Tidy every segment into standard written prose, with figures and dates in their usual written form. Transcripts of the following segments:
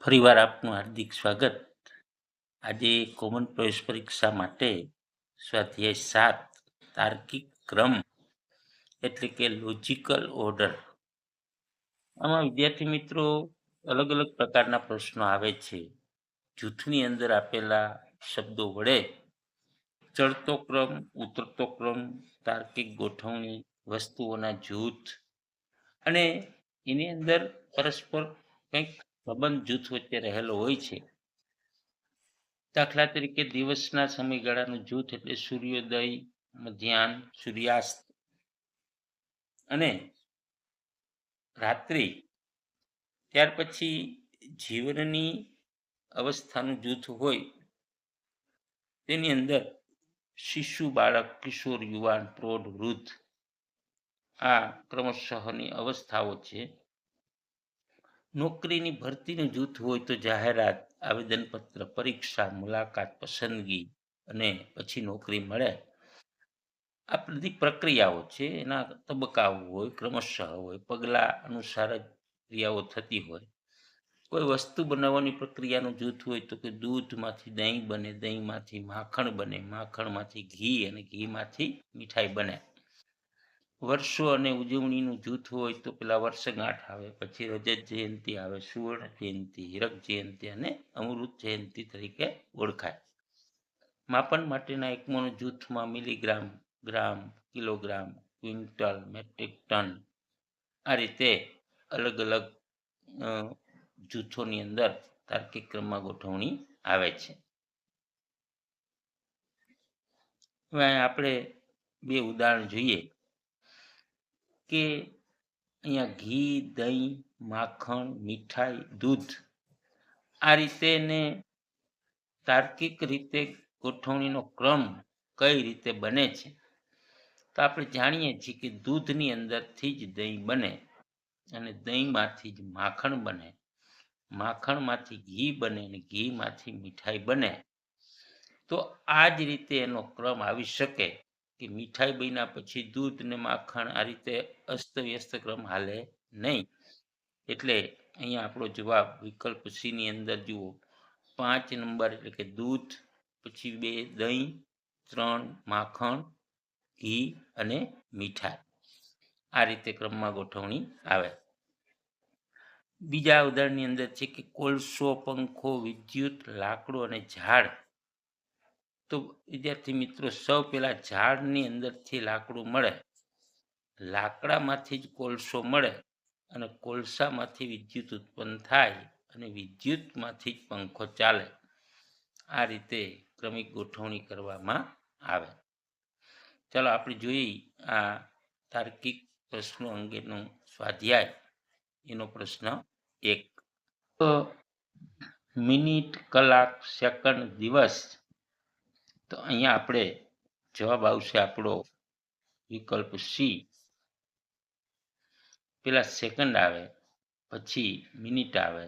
ફરીવાર આપનું હાર્દિક સ્વાગત. આજે કોમન પ્રવેશ પરીક્ષા માટે સ્વાધ્યાય 7 તાર્કિક ક્રમ એટલે કે લોજિકલ ઓર્ડર. આમાં વિદ્યાર્થી મિત્રો અલગ અલગ પ્રકારના પ્રશ્નો આવે છે. જૂથની અંદર આપેલા શબ્દો વડે ચડતો ક્રમ, ઉતરતો ક્રમ, તાર્કિક ગોઠવણી, વસ્તુઓના જૂથ અને એની અંદર પરસ્પર કંઈક સંબંધ જૂથ વચ્ચે રહેલો હોય છે. દાખલા તરીકે દિવસના સમયગાળાનું જૂથ એટલે સૂર્યોદય, મધ્યાહન, સૂર્યાસ્ત અને રાત્રિ. ત્યાર પછી જીવનની અવસ્થાનું જૂથ હોય તેની અંદર શિશુ, બાળક, કિશોર, યુવાન, પ્રૌઢ, વૃદ્ધ, આ ક્રમશઃની અવસ્થાઓ છે. નોકરીની ભરતીનું જૂથ હોય તો જાહેરાત, આવેદનપત્ર, પરીક્ષા, મુલાકાત, પસંદગી અને પછી નોકરી મળે. આ બધી પ્રક્રિયાઓ છે, એના તબક્કાઓ હોય, ક્રમશઃ હોય, પગલા અનુસાર જ ક્રિયાઓ થતી હોય. કોઈ વસ્તુ બનાવવાની પ્રક્રિયાનું જૂથ હોય તો કે દૂધમાંથી દહીં બને, દહીંમાંથી માખણ બને, માખણમાંથી ઘી અને ઘીમાંથી મીઠાઈ બને. વર્ષો અને ઉજવણીનું જૂથ હોય તો પેલા વર્ષગાંઠ આવે, પછી રજત જયંતિ આવે, સુવર્ણ જયંતિ, હીરક જયંતિ અને અમૃત જયંતિ તરીકે ઓળખાય. માપન માટેના એકમોના જૂથમાં મિલીગ્રામ, ગ્રામ, કિલોગ્રામ, ક્વિન્ટલ, મેટ્રિક ટન, આ રીતે અલગ અલગ જૂથોની અંદર તાર્કિક ક્રમમાં ગોઠવણી આવે છે. હવે આપણે બે ઉદાહરણ જોઈએ કે અહીંયા ઘી, દહીં, માખણ, મીઠાઈ, દૂધ, આ રીતે ને તાર્કિક રીતે ગોઠવણીનો ક્રમ કઈ રીતે બને છે. તો આપણે જાણીએ છીએ કે દૂધની અંદરથી જ દહીં બને અને દહીંમાંથી જ માખણ બને, માખણમાંથી ઘી બને અને ઘીમાંથી મીઠાઈ બને. તો આ જ રીતે એનો ક્રમ આવી શકે કે મીઠાઈ બન્યા પછી દૂધ ને માખણ, આ રીતે અસ્તવ્યસ્ત ક્રમ હાલે નહીં. એટલે અહીંયા આપણો જવાબ વિકલ્પ સી ની અંદર જુઓ, 5 નંબર એટલે કે દૂધ, પછી 2 દહીં, 3 માખણ, ઘી અને મીઠાઈ, આ રીતે ક્રમમાં ગોઠવણી આવે. બીજા ઉદાહરણની અંદર છે કે કોલસો, પંખો, વિદ્યુત, લાકડું અને ઝાડ. તો વિદ્યાર્થી મિત્રો સૌ પહેલા ઝાડની અંદરથી લાકડું મળે, લાકડામાંથી જ કોલસો મળે અને કોલસામાંથી વિદ્યુત ઉત્પન્ન થાય અને વિદ્યુતમાંથી જ પંખો ચાલે. આ રીતે ક્રમિક ગોઠવણી કરવામાં આવે. ચાલો આપણે જોઈએ આ તાર્કિક પ્રશ્નો અંગેનો સ્વાધ્યાય. એનો પ્રશ્ન 1, મિનિટ, કલાક, સેકન્ડ, દિવસ. તો અહીંયા આપણે જવાબ આવશે આપણો વિકલ્પ સી. પેલા સેકન્ડ આવે, પછી મિનિટ આવે,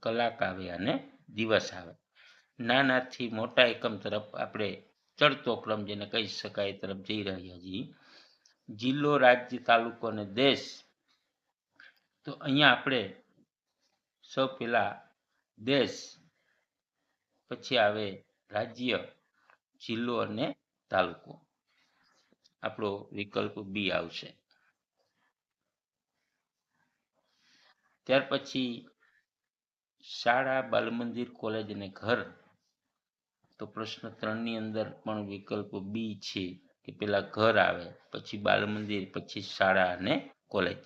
કલાક આવે અને દિવસ આવે. નાનાથી મોટા એકમ તરફ આપણે ચડતો ક્રમ જેને કહી શકાય એ તરફ જઈ રહ્યા છીએ. જિલ્લો, રાજ્ય, તાલુકો અને દેશ. તો અહીંયા આપણે સૌ પહેલા દેશ, પછી આવે રાજ્ય, જિલ્લો અને તાલુકો. આપણો વિકલ્પ બી આવશે. ત્યાર પછી શાળા, બાલમંદિર, કોલેજ અને ઘર. તો પ્રશ્ન 3 ની અંદર પણ વિકલ્પ બી છે કે પેલા ઘર આવે, પછી બાલમંદિર, પછી શાળા અને કોલેજ.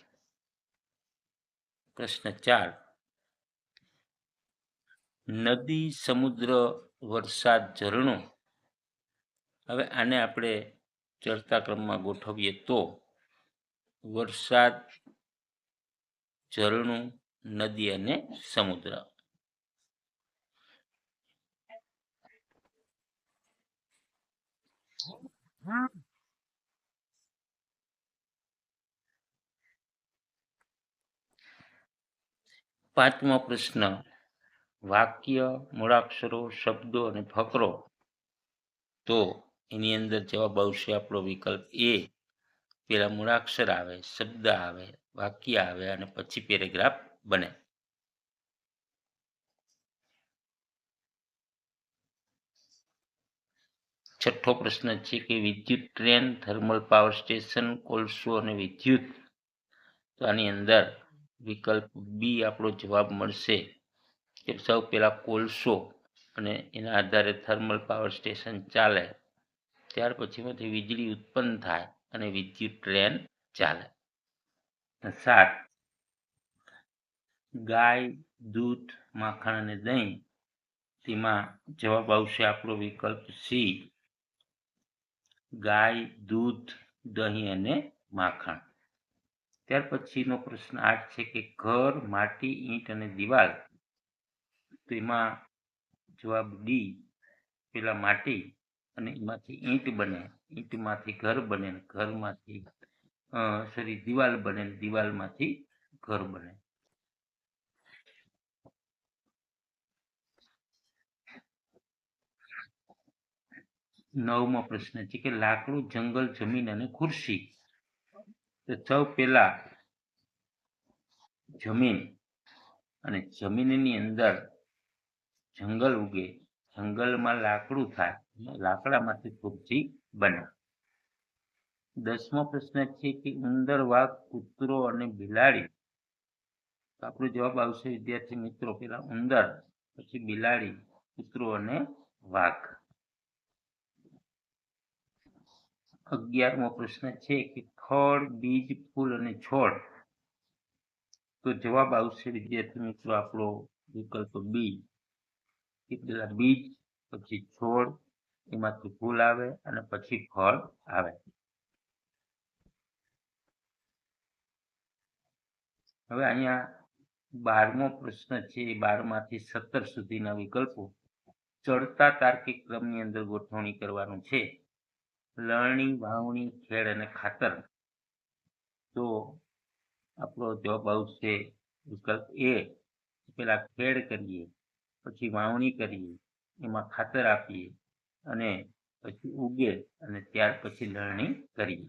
પ્રશ્ન 4, નદી, સમુદ્ર, વરસાદ, ઝરણું. હવે આને આપણે ચડતા ક્રમમાં ગોઠવીએ તો વરસાદ, ઝરણું, નદી અને સમુદ્ર. પાંચમો પ્રશ્ન, વાક્ય, મૂળાક્ષરો, શબ્દો અને ફકરો. તો એની અંદર જવાબ આવશે આપણો વિકલ્પ એ. પેલા મૂળાક્ષર આવે, શબ્દ આવે, વાક્ય આવે અને પછી પેરેગ્રાફ બને. છઠ્ઠો પ્રશ્ન છે કે વિદ્યુત ટ્રેન, થર્મલ પાવર સ્ટેશન, કોલસો અને વિદ્યુત. તો આની અંદર વિકલ્પ બી આપણો જવાબ મળશે કે સૌ પહેલા કોલસો અને એના આધારે થર્મલ પાવર સ્ટેશન ચાલે, ત્યાર પછીમાંથી વીજળી ઉત્પન્ન થાય અને વિદ્યુત ટ્રેન ચાલે. 7, ગાય, દૂધ, માખણ અને દહીં. તેમાં જવાબ આવશે આપણો વિકલ્પ સી, ગાય, દૂધ, દહીં અને માખણ. ત્યાર પછીનો પ્રશ્ન 8 છે કે ઘર, માટી, ઈંટ અને દિવાલ. તો એમાં જવાબ ડી, પેલા માટી અને એમાંથી ઈંટ બને, ઈંટમાંથી ઘર બને, ઘરમાંથી દિવાલ બને, દિવાલમાંથી ઘર બને. 9મો પ્રશ્ન છે કે લાકડું, જંગલ, જમીન અને ખુરશી. તો સૌ પહેલા જમીન, અને જમીનની અંદર જંગલ ઉગે, જંગલમાં લાકડું થાય, લાકડામાંથી ખુરશી બને. 10મો પ્રશ્ન છે કે ઉંદર, વાઘ, કૂતરો અને બિલાડી. તો આપણો જવાબ આવશે વિદ્યાર્થી મિત્રો પેલા ઉંદર, પછી બિલાડી, કૂતરો અને વાઘ. 11મો પ્રશ્ન છે કે ફળ, બીજ, ફૂલ અને છોડ. તો જવાબ આવશે વિદ્યાર્થી મિત્રો આપણો વિકલ્પ બી, કે પેલા બીજ, પછી છોડ, એમાંથી ફૂલ આવે અને પછી ફળ આવે. હવે અહીંયા 12મો પ્રશ્ન છે, 12માંથી 17 સુધીના વિકલ્પો ચડતા તાર્કિક ક્રમની અંદર ગોઠવણી કરવાનું છે. લણણી, વાવણી, ખેડ અને ખાતર. તો આપણો જવાબ આવશે વિકલ્પ એ, પેલા ખેડ કરીએ, પછી વાવણી કરીએ, એમાં ખાતર આપીએ અને પછી ઉગે અને ત્યાર પછી લણણી કરીએ.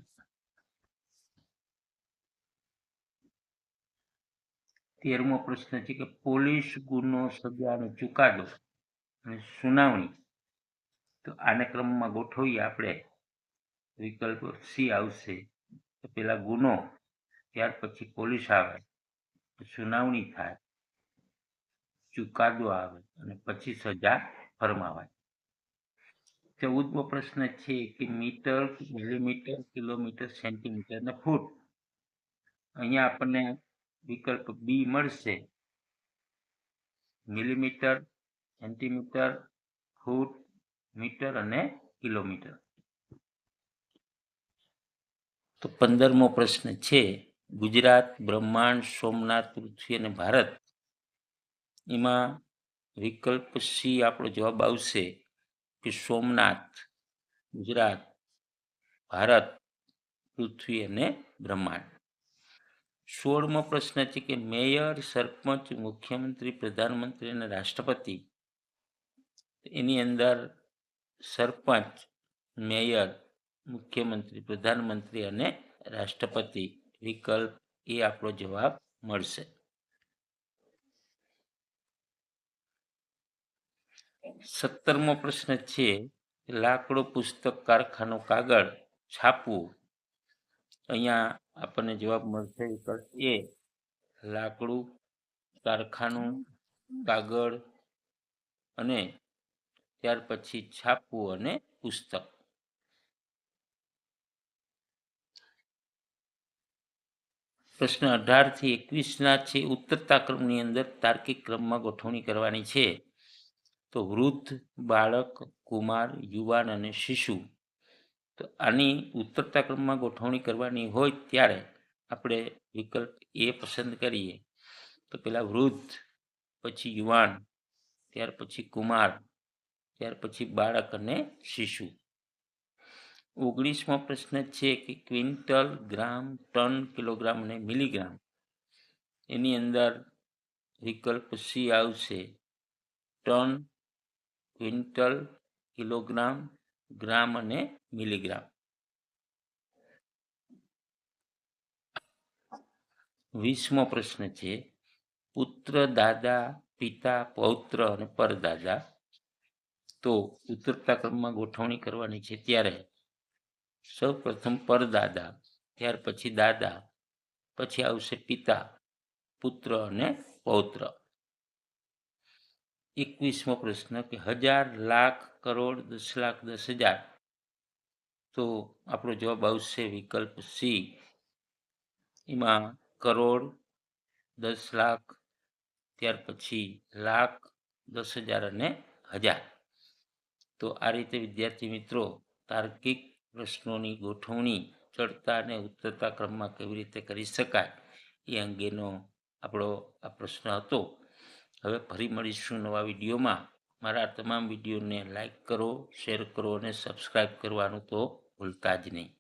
13મો પ્રશ્ન છે કે પોલીસ, ગુનો, સજા અને ચુકાદો અને સુનાવણી. તો આને ક્રમમાં ગોઠવીએ આપણે, વિકલ્પ સી આવશે. તો પેલા ગુનો, ત્યાર પછી પોલીસ આવે, સુનાવણી થાય, ચુકાદો આવે અને પછી સજા ફરમાવાય. 14મો પ્રશ્ન છે કે મીટર, મિલીમીટર, કિલોમીટર, સેન્ટીમીટર અને ફૂટ. અહીંયા આપણને વિકલ્પ બી મળશે, મિલીમીટર, સેન્ટીમીટર, ફૂટ, મીટર અને કિલોમીટર. તો 15મો પ્રશ્ન છે ગુજરાત, બ્રહ્માંડ, સોમનાથ, પૃથ્વી અને ભારત. એમાં વિકલ્પ સી આપણો જવાબ આવશે કે સોમનાથ, ગુજરાત, ભારત, પૃથ્વી અને બ્રહ્માંડ. 16મો પ્રશ્ન છે કે મેયર, સરપંચ, મુખ્યમંત્રી, પ્રધાનમંત્રી અને રાષ્ટ્રપતિ. એની અંદર સરપંચ, મેયર, મુખ્યમંત્રી, પ્રધાનમંત્રી અને રાષ્ટ્રપતિ. વિકલ્પ એ આપણો જવાબ મળશે. 17મો પ્રશ્ન છે લાકડું, પુસ્તક, કારખાનું, કાગળ, છાપવું. અહીંયા આપણને જવાબ મળશે વિકલ્પ એ, લાકડું, કારખાનું, કાગળ અને ત્યાર પછી છાપવું અને પુસ્તક. પ્રશ્ન 18 થી 21ના છે ઉત્તરતા ક્રમની અંદર તાર્કિક ક્રમમાં ગોઠવણી કરવાની છે. તો વૃદ્ધ, બાળક, કુમાર, યુવાન અને શિશુ. તો આની ઉત્તરતા ક્રમમાં ગોઠવણી કરવાની હોય ત્યારે આપણે વિકલ્પ એ પસંદ કરીએ. તો પેલા વૃદ્ધ, પછી યુવાન, ત્યાર પછી કુમાર, ત્યાર પછી બાળક અને શિશુ. 19મો પ્રશ્ન છે કે ક્વિન્ટલ, ગ્રામ, ટન, કિલોગ્રામ અને મિલીગ્રામ. એની અંદર વિકલ્પ સી આવશે, ટન, ક્વિન્ટલ, કિલોગ્રામ, ગ્રામ અને મિલીગ્રામ. 20મો પ્રશ્ન છે પુત્ર, દાદા, પિતા, પૌત્ર અને પરદાદા. તો ઉતરતા ક્રમમાં ગોઠવણી કરવાની છે. ત્યારે સૌ પ્રથમ પરદાદા, ત્યાર પછી દાદા, પછી આવશે પિતા, પુત્ર અને પૌત્ર. 21મો પ્રશ્ન કે 1000, લાખ, કરોડ, 10 લાખ, 10,000. તો આપણો જવાબ આવશે વિકલ્પ સી. એમાં કરોડ, 10 લાખ, ત્યાર પછી લાખ, 10,000 અને 1000. તો આ રીતે વિદ્યાર્થી મિત્રો તાર્કિક પ્રશ્નોની ગોઠવણી ચડતા અને ઉતરતા ક્રમમાં કેવી રીતે કરી શકાય એ અંગેનો આપણો આ પ્રશ્ન હતો. હવે ફરી મળીશું નવા વિડીયોમાં. મારા તમામ વિડીયોને લાઈક કરો, શેર કરો અને સબસ્ક્રાઈબ કરવાનું તો ભૂલતા જ નહીં.